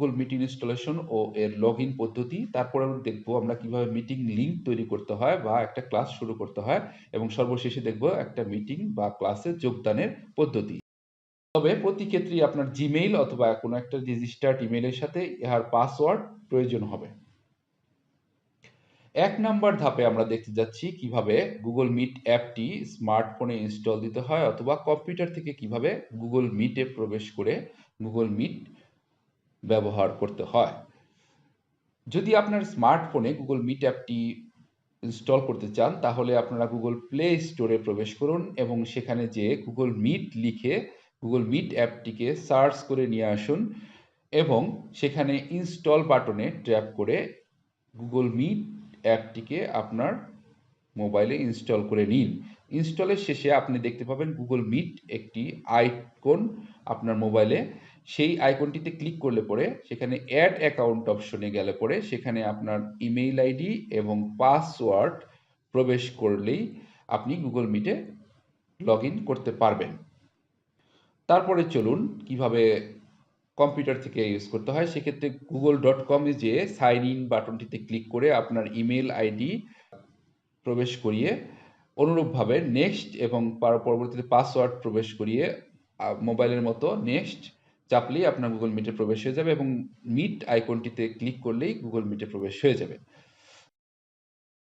Google meet installation ও এর log in পদ্ধতি। তারপরে আমরা দেখব আমরা কিভাবে মিটিং লিঙ্ক তৈরি করতে হয় বা একটা ক্লাস শুরু করতে হয়, এবং সর্বশেষে দেখব একটা মিটিং বা ক্লাসে যোগদানের পদ্ধতি। তবে প্রতি ক্ষেত্রেই আপনার জিমেইল অথবা কোনো একটা রেজিস্টার্ড ইমেইলের সাথে ইহার পাসওয়ার্ড প্রয়োজন হবে। ১ নাম্বার ধাপে আমরা দেখতে যাচ্ছি কিভাবে গুগল মিট অ্যাপটি স্মার্টফোনে ইনস্টল দিতে হয় অথবা কম্পিউটার থেকে কিভাবে গুগল মিটে প্রবেশ করে গুগল মিট ব্যবহার করতে হয়। যদি আপনার স্মার্টফোনে গুগল মিট অ্যাপটি ইনস্টল করতে চান তাহলে আপনারা গুগল প্লে স্টোরে প্রবেশ করুন এবং সেখানে যেয়ে গুগল মিট লিখে গুগল মিট অ্যাপটিকে সার্চ করে নিয়ে আসুন এবং সেখানে ইনস্টল বাটনে ট্যাপ করে গুগল মিট অ্যাপটিকে আপনার মোবাইলে ইনস্টল করে নিন। ইনস্টলের শেষে আপনি দেখতে পাবেন গুগল মিট একটি আইকন আপনার মোবাইলে। সেই আইকনটিতে ক্লিক করলে পরে সেখানে অ্যাড অ্যাকাউন্ট অপশনে গেলে পরে সেখানে আপনার ইমেইল আইডি এবং পাসওয়ার্ড প্রবেশ করলেই আপনি গুগল মিটে লগ ইন করতে পারবেন। তারপরে চলুন কিভাবে কম্পিউটার থেকে ইউজ করতে হয়। সেক্ষেত্রে google.com-এ যেয়ে সাইন ইন বাটনটিতে ক্লিক করে আপনার ইমেইল আইডি প্রবেশ করিয়ে অনুরূপভাবে নেক্সট এবং পরবর্তীতে পাসওয়ার্ড প্রবেশ করিয়ে মোবাইলের মতো নেক্সট চাপলেই আপনার গুগল মিটে প্রবেশ হয়ে যাবে এবং মিট আইকনটিতে ক্লিক করলেই গুগল মিটে প্রবেশ হয়ে যাবে।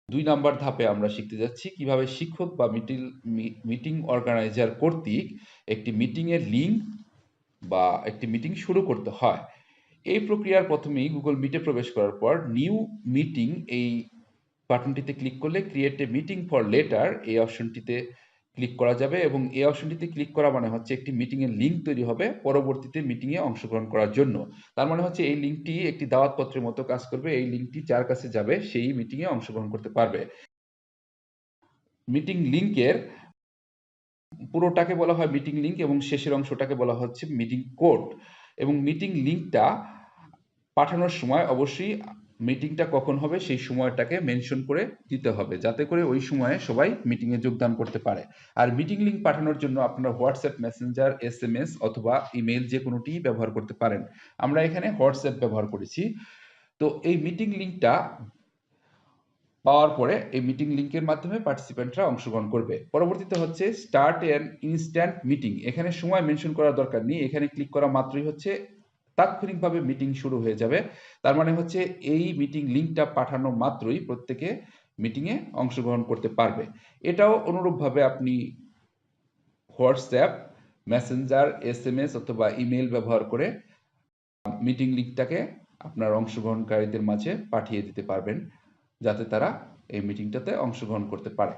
২ নাম্বার ধাপে আমরা শিখতে যাচ্ছি কিভাবে শিক্ষক বা মিটিং অর্গানাইজার কর্তৃক একটি মিটিংয়ের লিঙ্ক বা একটি মিটিং শুরু করতে হয়। এই প্রক্রিয়ার প্রথমেই গুগল মিটে প্রবেশ করার পর নিউ মিটিং এই বাটনটিতে ক্লিক করলে create a meeting for letter এই অপশনটিতে ক্লিক করা যাবে এবং এই অপশনটিতে ক্লিক করা মানে হচ্ছে একটি মিটিংয়ের লিঙ্ক তৈরি হবে পরবর্তীতে মিটিংয়ে অংশগ্রহণ করার জন্য। তার মানে হচ্ছে এই লিঙ্কটি একটি দাওয়াতপত্রের মতো কাজ করবে। এই লিঙ্কটি যার কাছে যাবে সেই মিটিংয়ে অংশগ্রহণ করতে পারবে। মিটিং লিঙ্কের পুরোটাকে বলা হয় মিটিং লিঙ্ক এবং শেষের অংশটাকে বলা হচ্ছে মিটিং কোড। এবং মিটিং লিঙ্কটা পাঠানোর সময় অবশ্যই মিটিংটা কখন হবে সেই সময়টাকে মেনশন করে দিতে হবে যাতে করে ওই সময়ে সবাই মিটিংয়ে যোগদান করতে পারে। আর মিটিং লিঙ্ক পাঠানোর জন্য আপনারা হোয়াটসঅ্যাপ মেসেঞ্জার, এসএমএস অথবা ইমেইল যে কোনোটিই ব্যবহার করতে পারেন। আমরা এখানে হোয়াটসঅ্যাপ ব্যবহার করেছি। তো এই মিটিং লিঙ্কটা পাওয়ার পরে এই মিটিং লিঙ্কের মাধ্যমে পার্টিসিপেন্টরা অংশগ্রহণ করবে। পরবর্তীতে হচ্ছে স্টার্ট অ্যান ইনস্ট্যান্ট মিটিং। এখানে সময় মেনশন করার দরকার নেই। এখানে ক্লিক করা মাত্রই হচ্ছে তাৎক্ষণিকভাবে মিটিং শুরু হয়ে যাবে। তার মানে হচ্ছে এই মিটিং লিঙ্কটা পাঠানো মাত্রই প্রত্যেকে মিটিংয়ে অংশগ্রহণ করতে পারবে। এটাও অনুরূপভাবে আপনি হোয়াটসঅ্যাপ, মেসেঞ্জার, এসএমএস অথবা ইমেইল ব্যবহার করে মিটিং লিঙ্কটাকে আপনার অংশগ্রহণকারীদের মাঝে পাঠিয়ে দিতে পারবেন যাতে তারা এই মিটিংটাতে অংশগ্রহণ করতে পারে।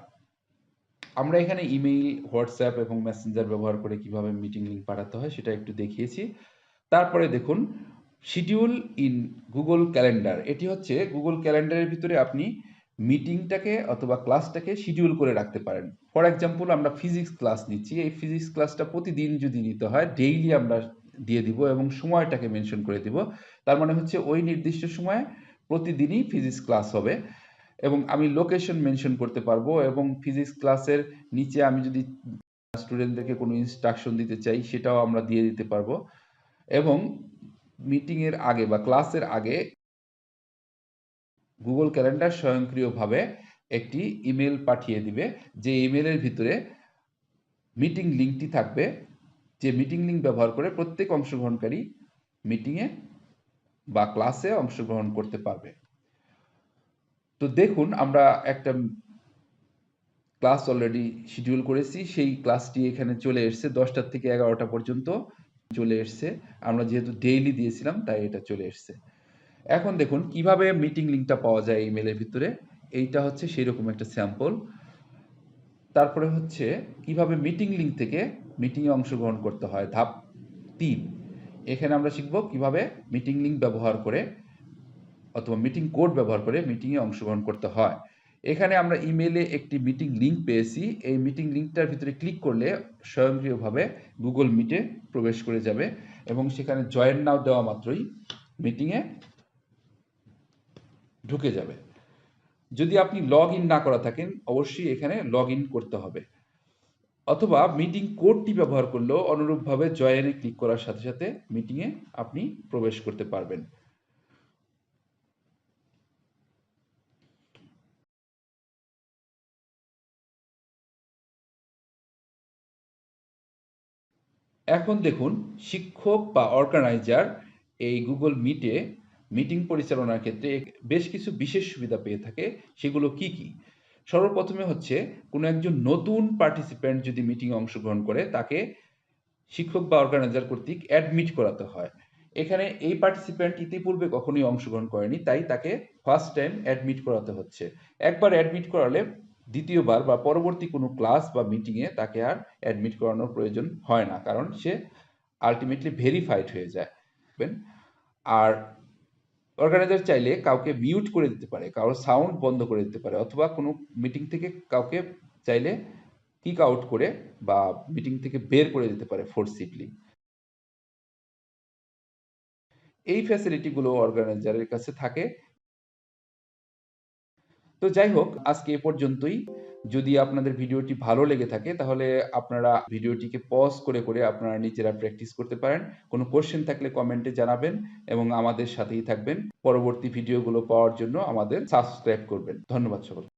আমরা এখানে ইমেইল, হোয়াটসঅ্যাপ এবং মেসেঞ্জার ব্যবহার করে কিভাবে মিটিং লিঙ্ক পাঠাতে হয় সেটা একটু দেখিয়েছি। তারপরে দেখুন শিডিউল ইন গুগল ক্যালেন্ডার। এটি হচ্ছে গুগল ক্যালেন্ডারের ভিতরে আপনি মিটিংটাকে অথবা ক্লাসটাকে শিডিউল করে রাখতে পারেন। ফর এক্সাম্পল আমরা ফিজিক্স ক্লাস নিচ্ছি। এই ফিজিক্স ক্লাসটা প্রতিদিন যদি নিতে হয় ডেইলি আমরা দিয়ে দিব এবং সময়টাকে মেনশন করে দিব। তার মানে হচ্ছে ওই নির্দিষ্ট সময়ে প্রতিদিনই ফিজিক্স ক্লাস হবে এবং আমি লোকেশন মেনশন করতে পারবো এবং ফিজিক্স ক্লাসের নিচে আমি যদি স্টুডেন্টদেরকে কোনো ইনস্ট্রাকশন দিতে চাই সেটাও আমরা দিয়ে দিতে পারবো এবং মিটিংয়ের আগে বা ক্লাসের আগে গুগল ক্যালেন্ডার স্বয়ংক্রিয়ভাবে একটি ইমেল পাঠিয়ে দিবে যে ইমেলের ভিতরে মিটিং লিঙ্কটি থাকবে, যে মিটিং লিঙ্ক ব্যবহার করে প্রত্যেক অংশগ্রহণকারী মিটিংয়ে বা ক্লাসে অংশগ্রহণ করতে পারবে। তো দেখুন আমরা একটা ক্লাস অলরেডি শিডিউল করেছি। সেই ক্লাসটি এখানে চলে এসছে 10টা থেকে 11টা পর্যন্ত চলে এসছে। আমরা যেহেতু ডেইলি দিয়েছিলাম তাই এটা চলে এসছে। এখন দেখুন কিভাবে মিটিং লিঙ্কটা পাওয়া যায় ইমেলের ভিতরে। এইটা হচ্ছে সেইরকম একটা স্যাম্পল। তারপরে হচ্ছে কিভাবে মিটিং লিঙ্ক থেকে মিটিংয়ে অংশগ্রহণ করতে হয় ধাপ 3। এখানে আমরা শিখব কিভাবে মিটিং লিঙ্ক ব্যবহার করে অথবা মিটিং কোড ব্যবহার করে মিটিংয়ে অংশগ্রহণ করতে হয়। এখানে আমরা ইমেইলে একটি মিটিং লিঙ্ক পেয়েছি। এই মিটিং লিঙ্কটার ভিতরে ক্লিক করলে স্বয়ংক্রিয়ভাবে গুগল মিটে প্রবেশ করে যাবে এবং সেখানে জয়েন নাও দেওয়া মাত্রই মিটিংয়ে ঢুকে যাবে। যদি আপনি লগ ইন না করা থাকেন অবশ্যই এখানে লগ ইন করতে হবে। অথবা মিটিং কোডটি ব্যবহার করলেও অনুরূপভাবে জয়েনে ক্লিক করার সাথে সাথে মিটিংয়ে আপনি প্রবেশ করতে পারবেন। এখন দেখুন শিক্ষক বা অর্গানাইজার এই গুগল মিটে মিটিং পরিচালনার ক্ষেত্রে বেশ কিছু বিশেষ সুবিধা পেয়ে থাকে। সেগুলো কি কি? সর্বপ্রথমে হচ্ছে কোনো একজন নতুন পার্টিসিপেন্ট যদি মিটিংয়ে অংশগ্রহণ করে তাকে শিক্ষক বা অর্গানাইজার কর্তৃক অ্যাডমিট করাতে হয়। এখানে এই পার্টিসিপেন্ট ইতিপূর্বে কখনোই অংশগ্রহণ করেনি, তাই তাকে ফার্স্ট টাইম অ্যাডমিট করাতে হচ্ছে। একবার অ্যাডমিট করালে দ্বিতীয়বার বা পরবর্তী কোনো ক্লাস বা মিটিংয়ে তাকে আর অ্যাডমিট করানোর প্রয়োজন হয় না, কারণ সে আলটিমেটলি ভেরিফাইড হয়ে যায়। আর অর্গানাইজার চাইলে কাউকে মিউট করে দিতে পারে, কারোর সাউন্ড বন্ধ করে দিতে পারে, অথবা কোনো মিটিং থেকে কাউকে চাইলে কিক আউট করে বা মিটিং থেকে বের করে দিতে পারে ফোর্সিভলি। এই ফ্যাসিলিটিগুলো অর্গানাইজারের কাছে থাকে। তো যাই হোক, আজকে এ পর্যন্তই। যদি আপনাদের ভিডিওটি ভালো লেগে থাকে তাহলে আপনারা ভিডিওটিকে পজ করে করে আপনারা নিজেরা প্র্যাকটিস করতে পারেন। কোনো কোশ্চেন থাকলে কমেন্টে জানাবেন এবং আমাদের সাথেই থাকবেন। পরবর্তী ভিডিওগুলো পাওয়ার জন্য আমাদের সাবস্ক্রাইব করবেন। ধন্যবাদ সকলকে।